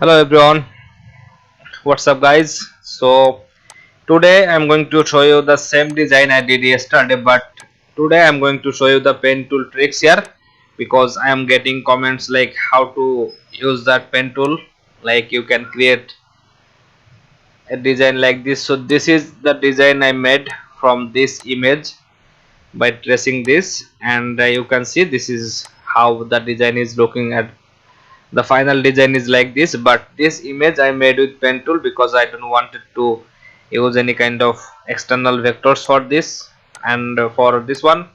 Hello everyone, what's up guys? So today I'm going to show you the same design I did yesterday, but today I'm going to show you the pen tool tricks here because I am getting comments like how to use that pen tool, like you can create a design like this. So this is the design I made from this image by tracing this, and you can see this is how the design is looking at. The final design is like this, but this image I made with pen tool because I don't want it to use any kind of external vectors for this. And for this one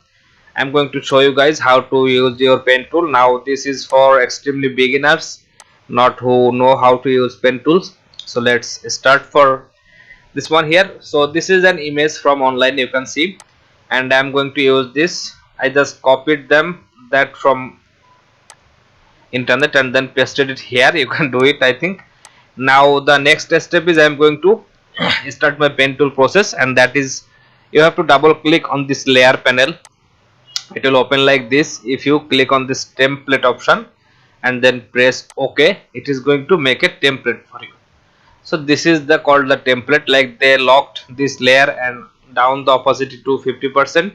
I'm going to show you guys how to use your pen tool. Now this is for extremely beginners, not who know how to use pen tools. So let's start for this one here. So this is an image from online, you can see, and I'm going to use this. I just copied them that from internet and then pasted it here. You can do it, I think. Now the next step is I'm going to start my pen tool process, and that is you have to double click on this layer panel. It will open like this. If you click on this template option and then press OK, it is going to make a template for you. So this is the called the template, like they locked this layer and down the opacity to 50%.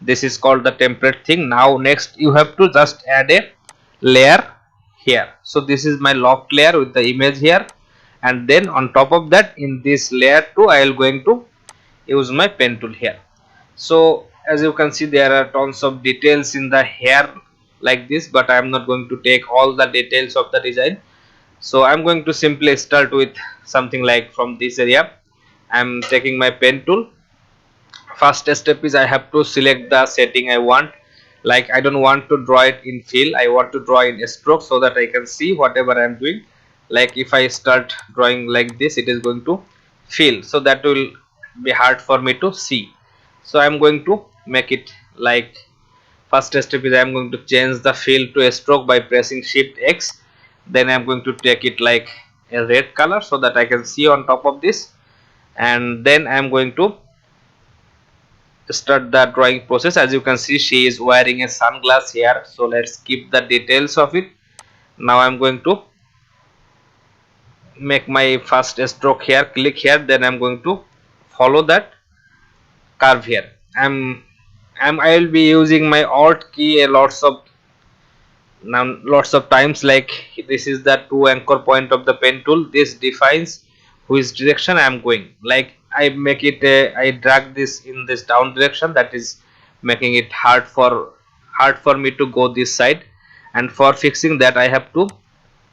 This is called the template thing. Now next you have to just add a layer here. So this is my locked layer with the image here, and then on top of that in this layer 2 I will going to use my pen tool here. So as you can see there are tons of details in the hair like this, but I am not going to take all the details of the design. So I'm going to simply start with something like from this area. I'm taking my pen tool. First step is I have to select the setting I want. Like I don't want to draw it in fill, I want to draw in stroke so that I can see whatever I'm doing. Like if I start drawing like this, it is going to fill, so that will be hard for me to see. So I'm going to make it like, first step is I'm going to change the fill to a stroke by pressing shift X. Then I'm going to take it like a red color so that I can see on top of this, and then I'm going to start the drawing process. As you can see, she is wearing a sunglass here, so let's keep the details of it. Now I'm going to make my first stroke here, click here, then I'm going to follow that curve here. I will be using my alt key a lots of times. Like this is the two anchor point of the pen tool. This defines which direction I am going. Like I make it I drag this in this down direction, that is making it hard for me to go this side, and for fixing that I have to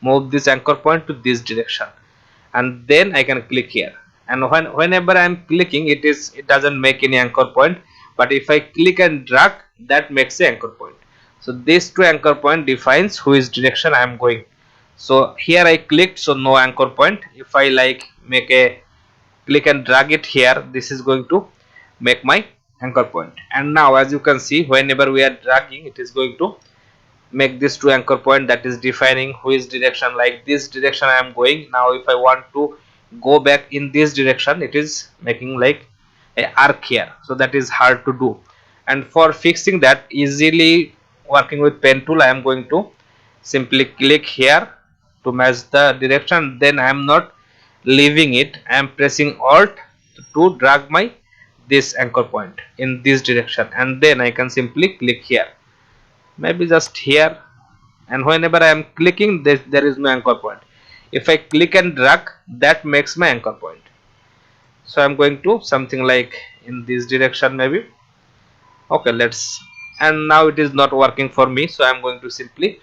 move this anchor point to this direction, and then I can click here. And whenever I am clicking, it doesn't make any anchor point, but if I click and drag, that makes the anchor point. So these two anchor point defines which direction I am going. So here I clicked, so no anchor point. If I like make a click and drag it here, this is going to make my anchor point. And now as you can see, whenever we are dragging, it is going to make this two anchor point, that is defining which direction. Like this direction I am going. Now if I want to go back in this direction, it is making like a arc here, so that is hard to do. And for fixing that easily, working with pen tool, I am going to simply click here to match the direction. Then I am not leaving it, I am pressing alt to drag my this anchor point in this direction, and then I can simply click here, maybe just here. And whenever I am clicking this, there is no anchor point. If I click and drag, that makes my anchor point. So I'm going to something like in this direction maybe. Okay, let's, and now it is not working for me, so I'm going to simply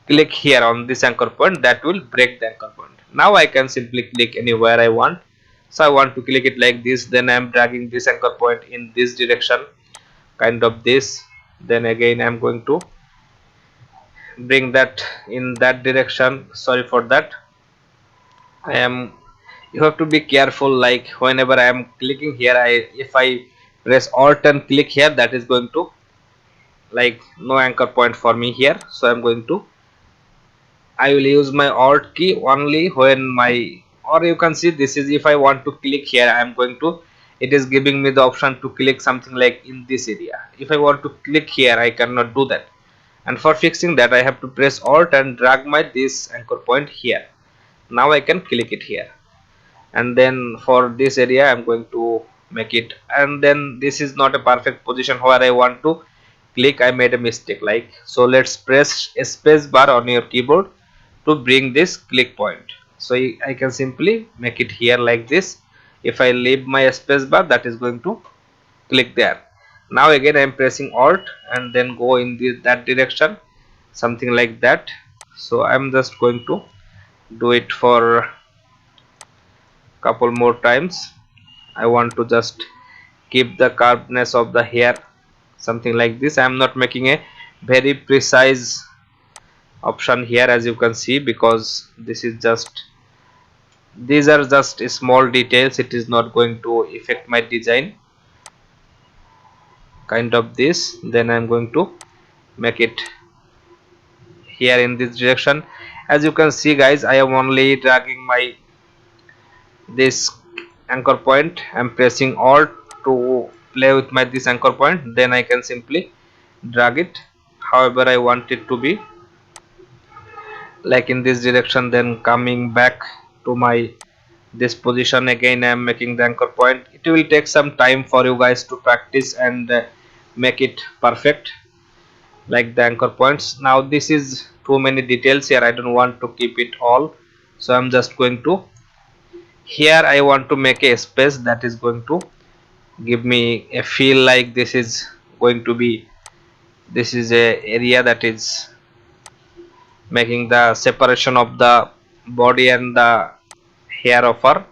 click here on this anchor point, that will break the anchor point. Now I can simply click anywhere I want. So I want to click it like this, then I'm dragging this anchor point in this direction, kind of this. Then again I'm going to bring that in that direction. Sorry for that. I am, you have to be careful. Like whenever I am clicking here, if I press alt and click here, that is going to like no anchor point for me here. So I'm going to, I will use my alt key only when my, or you can see this is if I want to click here, I am going to, it is giving me the option to click something like in this area. If I want to click here, I cannot do that. And for fixing that, I have to press alt and drag my this anchor point here. Now I can click it here, and then for this area I'm going to make it, and then this is not a perfect position where I want to click. I made a mistake, like, so let's press space bar on your keyboard to bring this click point. So I can simply make it here like this. If I leave my space bar, that is going to click there. Now again I am pressing alt and then go in that direction, something like that. So I'm just going to do it for couple more times. I want to just keep the curvedness of the hair, something like this. I am not making a very precise option here, as you can see, because this is just, these are just small details. It is not going to affect my design, kind of this. Then I'm going to make it here in this direction. As you can see guys, I am only dragging my this anchor point. I'm pressing alt to play with my this anchor point, then I can simply drag it however I want it to be, like in this direction, then coming back to my this position again. I am making the anchor point. It will take some time for you guys to practice and make it perfect, like the anchor points. Now this is too many details here, I don't want to keep it all, so I'm just going to, here I want to make a space that is going to give me a feel like this is going to be, this is a area that is making the separation of the body and the hair of her.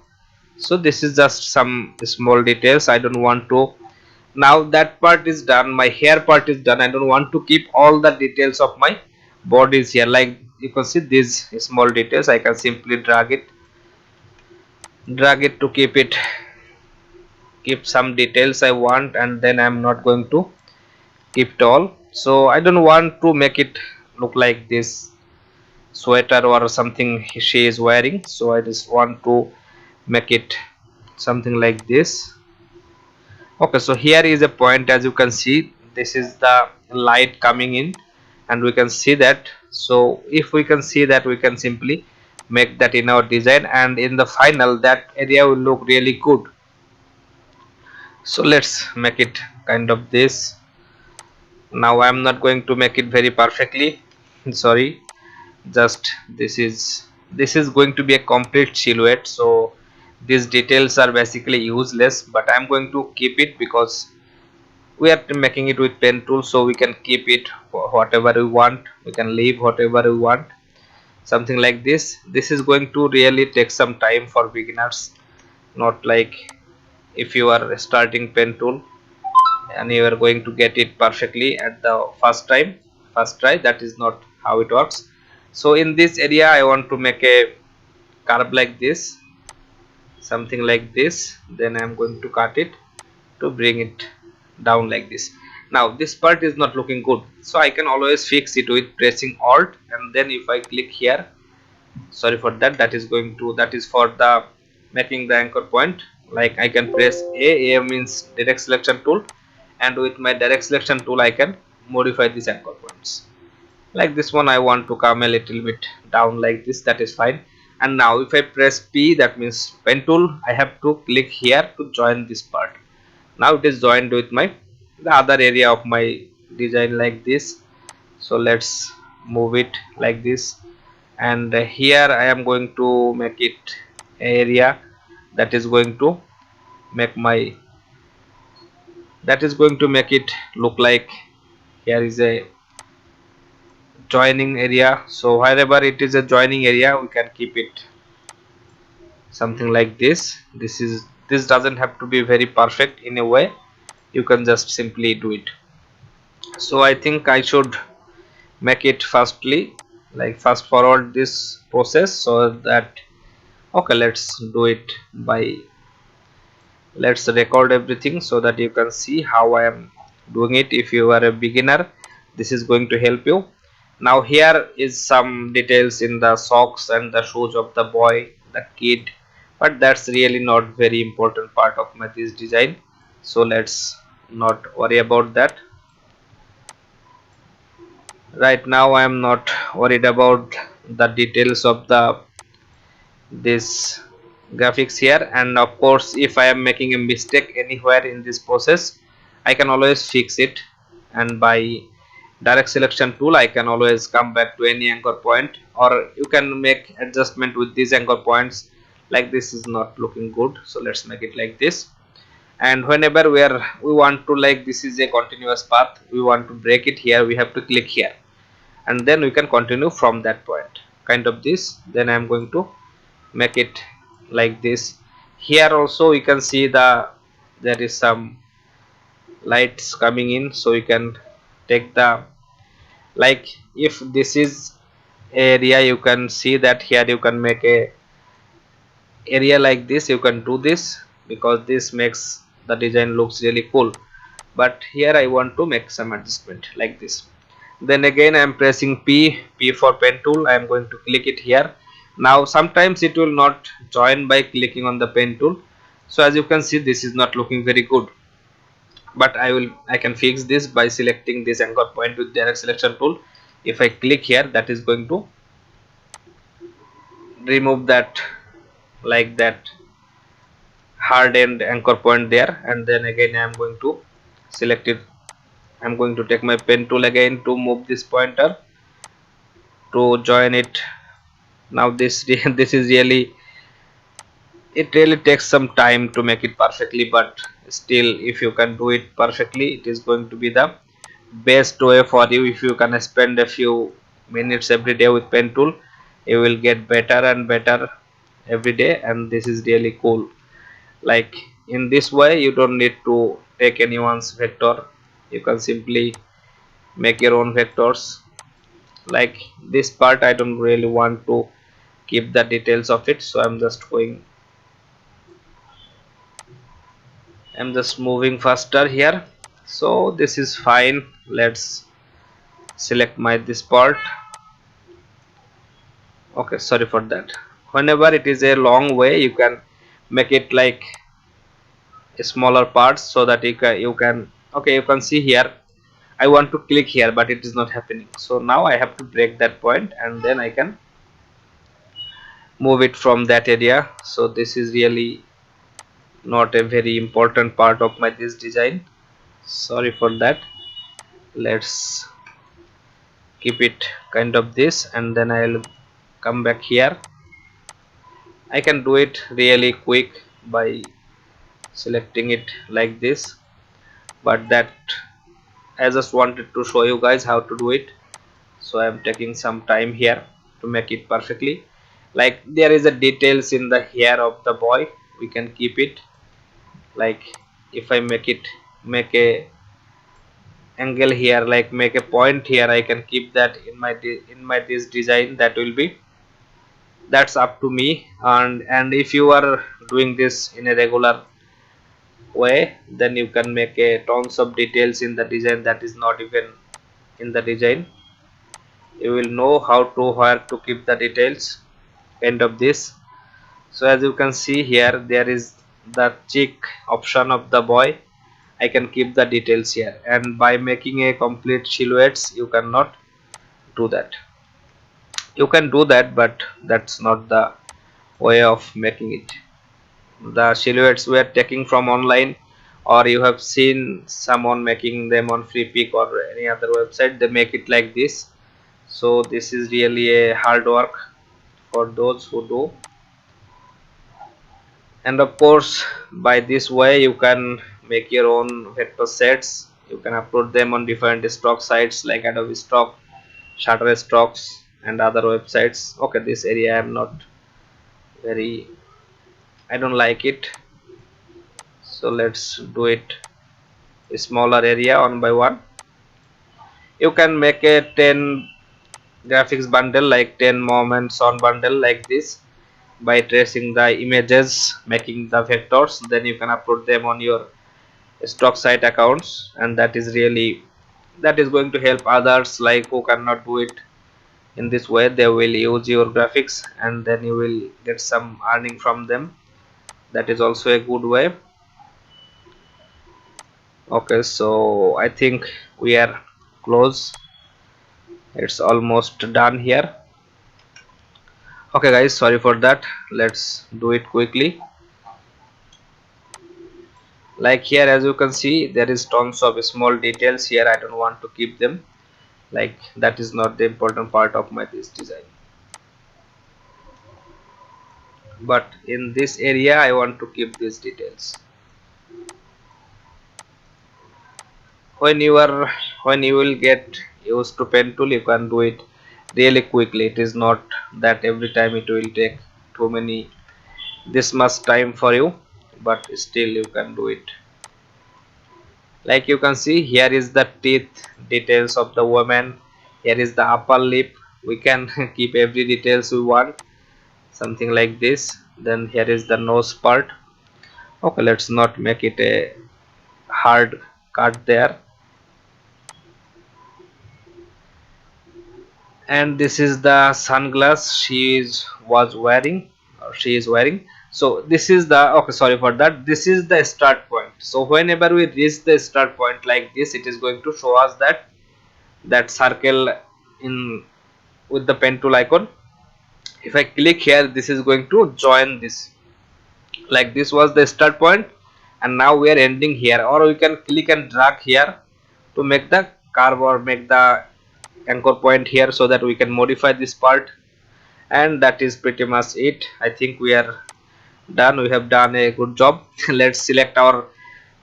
So this is just some small details, I don't want to. Now that part is done, my hair part is done. I don't want to keep all the details of my bodies here. Like you can see these small details, I can simply drag it to keep some details I want, and then I'm not going to keep it all. So I don't want to make it look like this sweater or something she is wearing, so I just want to make it something like this. Okay, so here is a point, as you can see this is the light coming in, and we can see that. So if we can see that, we can simply make that in our design, and in the final that area will look really good. So let's make it kind of this. Now I am not going to make it very perfectly, sorry, just this is going to be a complete silhouette, so these details are basically useless, but I'm going to keep it because we are making it with pen tool, so we can keep it for whatever we want, we can leave whatever we want, something like this. This is going to really take some time for beginners, not like if you are starting pen tool and you are going to get it perfectly at the first try. That is not how it works. So in this area I want to make a curve like this, something like this. Then I am going to cut it to bring it down like this. Now this part is not looking good, so I can always fix it with pressing alt, and then if I click here, sorry for that, that is going to, that is for the making the anchor point. Like I can press a means direct selection tool, and with my direct selection tool I can modify these anchor points. Like this one I want to come a little bit down like this, that is fine. And now if I press P, that means pen tool, I have to click here to join this part. Now it is joined with my the other area of my design like this. So let's move it like this, and here I am going to make it area that is going to make my, that is going to make it look like here is a joining area. So wherever it is a joining area, we can keep it something like this. This doesn't have to be very perfect, in a way you can just simply do it. So I think I should make it firstly, like fast forward this process, so that, okay, let's do it by, let's record everything so that you can see how I am doing it. If you are a beginner, this is going to help you. Now here is some details in the socks and the shoes of the boy, the kid, but that's really not very important part of my this design, so let's not worry about that. Right now I am not worried about the details of the this graphics here. And of course, if I am making a mistake anywhere in this process, I can always fix it, and by direct selection tool I can always come back to any anchor point, or you can make adjustment with these anchor points. Like this is not looking good, so let's make it like this. And whenever we want to, like this is a continuous path, we want to break it here, we have to click here, and then we can continue from that point, kind of this. Then I am going to make it like this. Here also you can see there is some lights coming in, so you can take the, like if this is area, you can see that here you can make a area like this, you can do this, because this makes the design looks really cool. But here I want to make some adjustment like this. Then again I am pressing P for pen tool. I am going to click it here. Now sometimes it will not join by clicking on the pen tool, so as you can see this is not looking very good. But I can fix this by selecting this anchor point with direct selection tool. If I click here, that is going to remove that, like that hard end anchor point there. And then again I am going to select it. I am going to take my pen tool again to move this pointer to join it. Now this this is really, it really takes some time to make it perfectly, but still if you can do it perfectly, it is going to be the best way for you. If you can spend a few minutes every day with pen tool, you will get better and better every day, and this is really cool. Like in this way you don't need to take anyone's vector, you can simply make your own vectors. Like this part I don't really want to keep the details of it, so I'm just moving faster here. So this is fine. Let's select my this part. Okay, sorry for that. Whenever it is a long way, you can make it like a smaller parts, so that you can okay, you can see here I want to click here, but it is not happening. So now I have to break that point, and then I can move it from that area. So this is really not a very important part of my this design. Sorry for that. Let's keep it kind of this, and then I'll come back here. I can do it really quick by selecting it like this, but that I just wanted to show you guys how to do it, so I'm taking some time here to make it perfectly. Like there is a details in the hair of the boy, we can keep it. Like if I make a angle here, like make a point here, I can keep that in my this design. That will be, that's up to me. And if you are doing this in a regular way, then you can make a tons of details in the design that is not even in the design. You will know how to where to keep the details, end of this. So as you can see here, there is the cheek option of the boy. I can keep the details here, and by making a complete silhouettes you cannot do that. You can do that, but that's not the way of making it. The silhouettes we are taking from online, or you have seen someone making them on free pick or any other website, they make it like this. So this is really a hard work for those who do. And of course by this way you can make your own vector sets. You can upload them on different stock sites like Adobe Stock, Shutterstocks, and other websites. Okay, this area I am not very, I don't like it, so let's do it a smaller area one by one. You can make a 10 graphics bundle, like 10 moments on bundle like this, by tracing the images, making the vectors, then you can upload them on your stock site accounts. And that is really, that is going to help others like who cannot do it in this way. They will use your graphics, and then you will get some earning from them. That is also a good way. Okay, so I think we are close, it's almost done here. Okay guys, sorry for that. Let's do it quickly. Like here, as you can see, there is tons of small details here. I don't want to keep them, like that is not the important part of my this design, but in this area I want to keep these details. When you will get used to pen tool, you can do it really quickly. It is not that every time it will take too many this much time for you, but still you can do it. Like you can see, here is the teeth details of the woman, here is the upper lip. We can keep every details we want, something like this. Then here is the nose part. Okay, let's not make it a hard cut there. And this is the sunglass was wearing, or she is wearing. So this is the, okay, sorry for that, this is the start point. So whenever we reach the start point like this, it is going to show us that circle in with the pen tool icon. If I click here, this is going to join this. Like this was the start point, and now we are ending here. Or we can click and drag here to make the curve or make the anchor point here, so that we can modify this part. And that is pretty much it. I think we are done. We have done a good job. Let's select our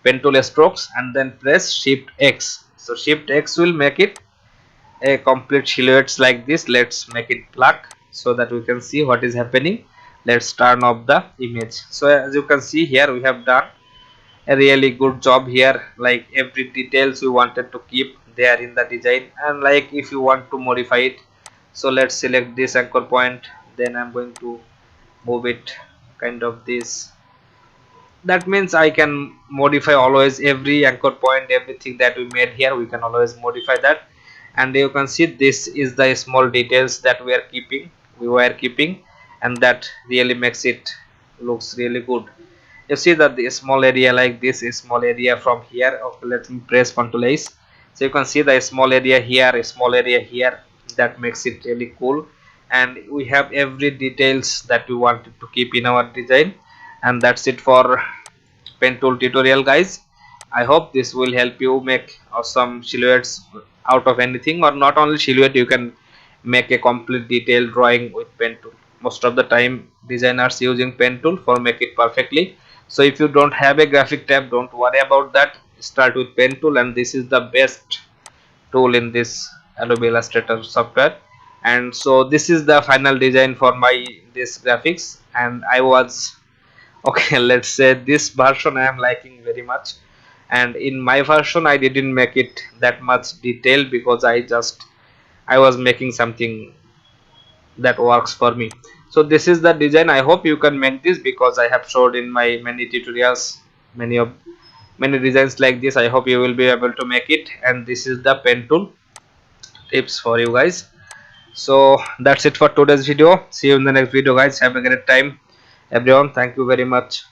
pen tool strokes and then press shift X. So shift X will make it a complete silhouettes like this. Let's make it black so that we can see what is happening. Let's turn off the image. So as you can see here, we have done a really good job here. Like every details we wanted to keep there in the design. And like if you want to modify it, so let's select this anchor point. Then I'm going to move it kind of this. That means I can modify always every anchor point, everything that we made here, we can always modify that. And you can see this is the small details that we were keeping, and that really makes it looks really good. You see that the small area, like this small area from here. Okay, let me press Ctrl S. So you can see the small area here, a small area here. That makes it really cool. And we have every details that we wanted to keep in our design. And that's it for pen tool tutorial, guys. I hope this will help you make awesome silhouettes out of anything. Or not only silhouette, you can make a complete detailed drawing with pen tool. Most of the time designers using pen tool for make it perfectly. So if you don't have a graphic tab, don't worry about that. Start with pen tool, and this is the best tool in this Adobe Illustrator software. And so this is the final design for my this graphics. And I was, okay, let's say this version I am liking very much. And in my version I didn't make it that much detail, because I was making something that works for me. So this is the design. I hope you can make this, because I have showed in my many tutorials many designs like this. I hope you will be able to make it. And this is the pen tool tips for you guys. So that's it for today's video. See you in the next video, guys. Have a great time, everyone. Thank you very much.